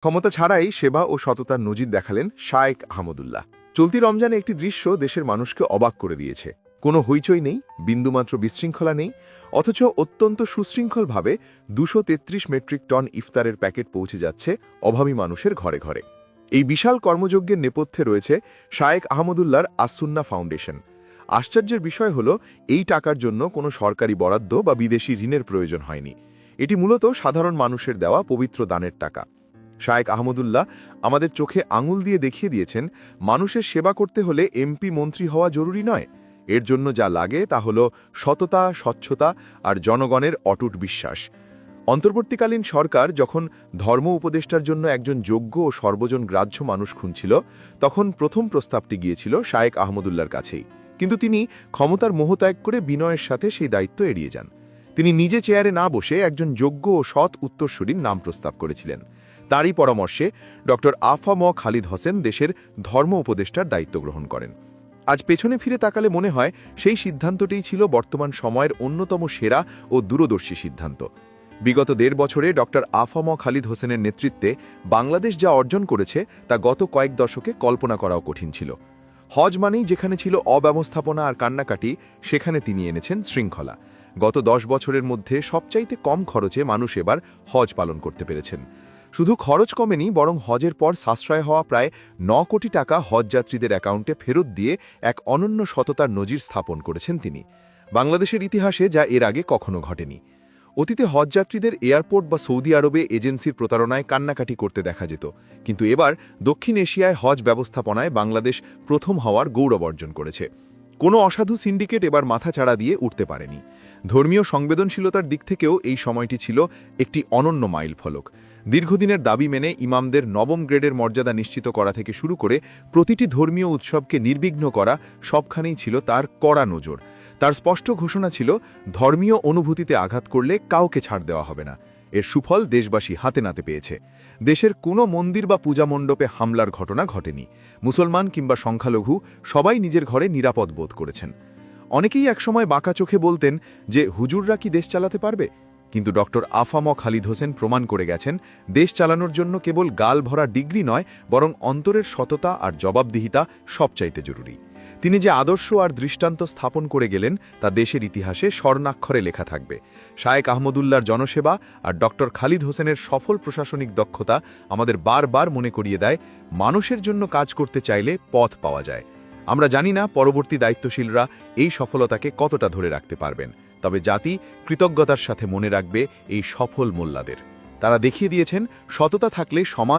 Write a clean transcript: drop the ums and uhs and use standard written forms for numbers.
ক্ষমতা ছাড়াই সেবা ও সততার নজির দেখালেন শায়েখ আহমদুল্লাহ। চলতি রমজানে একটি দৃশ্য দেশের মানুষকে অবাক করে দিয়েছে। কোনো হইচই নেই, বিন্দুমাত্র বিশৃঙ্খলা নেই, অথচ অত্যন্ত সুশৃঙ্খলভাবে ২৩৩ মেট্রিক টন ইফতারের প্যাকেট পৌঁছে যাচ্ছে অভাবী মানুষের ঘরে ঘরে। এই বিশাল কর্মযজ্ঞের নেপথ্যে রয়েছে শায়েখ আহমদুল্লাহর আসুন্না ফাউন্ডেশন। আশ্চর্যের বিষয় হল, এই টাকার জন্য কোনো সরকারি বরাদ্দ বা বিদেশি ঋণের প্রয়োজন হয়নি। এটি মূলত সাধারণ মানুষের দেওয়া পবিত্র দানের টাকা। শায়েখ আহমদুল্লাহ আমাদের চোখে আঙুল দিয়ে দেখিয়ে দিয়েছেন, মানুষের সেবা করতে হলে এমপি মন্ত্রী হওয়া জরুরি নয়। এর জন্য যা লাগে তা হল সততা, স্বচ্ছতা আর জনগণের অটুট বিশ্বাস। অন্তর্বর্তীকালীন সরকার যখন ধর্ম উপদেষ্টার জন্য একজন যোগ্য ও সর্বজন গ্রাহ্য মানুষ খুঁজছিল, তখন প্রথম প্রস্তাবটি গিয়েছিল শায়েখ আহমদুল্লাহর কাছেই। কিন্তু তিনি ক্ষমতার মোহত্যাগ করে বিনয়ের সাথে সেই দায়িত্ব এড়িয়ে যান। তিনি নিজে চেয়ারে না বসে একজন যোগ্য ও সৎ উত্তরসূরির নাম প্রস্তাব করেছিলেন। তারই পরামর্শে ড আফম খালিদ হোসেন দেশের ধর্ম উপদেষ্টার দায়িত্ব গ্রহণ করেন। আজ পেছনে ফিরে তাকালে মনে হয়, সেই সিদ্ধান্তটিই ছিল বর্তমান সময়ের অন্যতম সেরা ও দূরদর্শী সিদ্ধান্ত। বিগত ১.৫ বছরে ড আফম খালিদ হোসেনের নেতৃত্বে বাংলাদেশ যা অর্জন করেছে, তা গত কয়েক দশকে কল্পনা করাও কঠিন ছিল। হজ মানেই যেখানে ছিল অব্যবস্থাপনা আর কান্নাকাটি, সেখানে তিনি এনেছেন শৃঙ্খলা। গত ১০ বছরের মধ্যে সবচাইতে কম খরচে মানুষ এবার হজ পালন করতে পেরেছেন। শুধু খরচ কমেনি, বরং হজের পর সাশ্রয় হওয়া প্রায় ৯ কোটি টাকা হজযাত্রীদের অ্যাকাউন্টে ফেরত দিয়ে এক অনন্য সততার নজির স্থাপন করেছেন তিনি, বাংলাদেশের ইতিহাসে যা এর আগে কখনো ঘটেনি। অতীতে হজযাত্রীদের এয়ারপোর্ট বা সৌদি আরবে এজেন্সির প্রতারণায় কান্নাকাটি করতে দেখা যেত, কিন্তু এবার দক্ষিণ এশিয়ায় হজ ব্যবস্থাপনায় বাংলাদেশ প্রথম হওয়ার গৌরব অর্জন করেছে। কোনো অসাধু সিন্ডিকেট এবার মাথাচাড়া দিয়ে উঠতে পারেনি। ধর্মীয় সংবেদনশীলতার দিক থেকেও এই সময়টি ছিল একটি অনন্য মাইলফলক। দীর্ঘদিনের দাবি মেনে ইমামদের নবম গ্রেডের মর্যাদা নিশ্চিত করা থেকে শুরু করে প্রতিটি ধর্মীয় উৎসবকে নির্বিঘ্ন করা, সবখানেই ছিল তার কড়া নজর। তার স্পষ্ট ঘোষণা ছিল, ধর্মীয় অনুভূতিতে আঘাত করলে কাউকে ছাড় দেওয়া হবে না। এর সুফল দেশবাসী হাতে নাতে পেয়েছে। দেশের কোনো মন্দির বা পূজা মণ্ডপে হামলার ঘটনা ঘটেনি। মুসলমান কিংবা সংখ্যালঘু সবাই নিজের ঘরে নিরাপদ বোধ করেছেন। অনেকেই একসময় বাঁকা চোখে বলতেন যে হুজুররা কি দেশ চালাতে পারবে, কিন্তু ড আফম খালিদ হোসেন প্রমাণ করে গেছেন, দেশ চালানোর জন্য কেবল গাল ভরা ডিগ্রি নয়, বরং অন্তরের সততা আর জবাবদিহিতা সবচাইতে জরুরি। তিনি যে আদর্শ আর দৃষ্টান্ত স্থাপন করে গেলেন, তা দেশের ইতিহাসে স্বর্ণাক্ষরে লেখা থাকবে। শায়েখ আহমদুল্লাহর জনসেবা আর ড খালিদ হোসেনের সফল প্রশাসনিক দক্ষতা আমাদের বারবার মনে করিয়ে দেয়, মানুষের জন্য কাজ করতে চাইলে পথ পাওয়া যায়। আমরা জানি না পরবর্তী দায়িত্বশীলরা এই সফলতাকে কতটা ধরে রাখতে পারবেন, তবে জাতি কৃতজ্ঞতার সাথে মনে রাখবে এই সফল মোল্লাদের। তারা দেখিয়ে দিয়েছেন, সততা থাকলে সমাজ